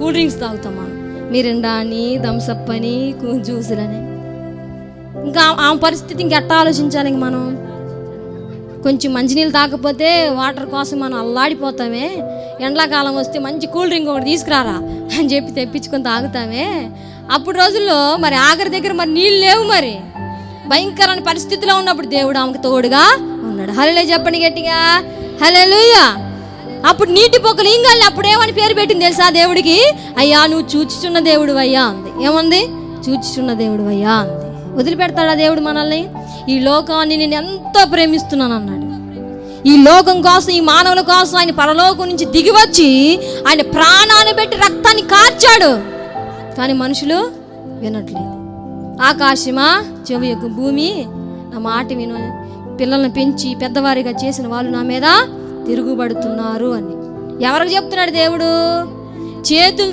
Cool drinks తాగుతాం మనం, Mirinda అని, థమ్సప్ అని, జ్యూసులని. ఇంకా ఆ పరిస్థితి ఇంకెట్టా ఆలోచించాలి? ఇంక మనం కొంచెం మంచినీళ్ళు తాగకపోతే వాటర్ కోసం మనం అల్లాడిపోతామే. ఎండాకాలం వస్తే మంచి కూల్ డ్రింక్ ఒకటి తీసుకురారా అని చెప్పి తెప్పించుకొని తాగుతామే. అప్పుడు రోజుల్లో మరి ఆఖరి దగ్గర మరి నీళ్ళు లేవు, మరి భయంకరమైన పరిస్థితిలో ఉన్నప్పుడు దేవుడు ఆమెకు తోడుగా ఉన్నాడు. హల్లెలూయా చెప్పండి గట్టిగా, హల్లెలూయా. అప్పుడు నీటి పొక్కలు ఇంగాలి అప్పుడేమని పేరు పెట్టింది తెలుసా దేవుడికి? అయ్యా నువ్వు చూచుచున్న దేవుడు అయ్యా అంది. ఏమంది? చూచుచున్న దేవుడు అయ్యా అంది. వదిలిపెడతాడా దేవుడు మనల్ని? ఈ లోకాన్ని నేను ఎంతో ప్రేమిస్తున్నాను అన్నాడు. ఈ లోకం కోసం, ఈ మానవుల కోసం ఆయన పరలోకం నుంచి దిగివచ్చి ఆయన ప్రాణాన్ని పెట్టి రక్తాన్ని కార్చాడు. కానీ మనుషులు వినట్లేదు. ఆకాశమా చెవి యొక్క భూమి నా మాట విను, పిల్లల్ని పెంచి పెద్దవారిగా చేసిన వాళ్ళు నా మీద తిరుగుబడుతున్నారు అని ఎవరికి చెప్తున్నాడు దేవుడు? చేతులు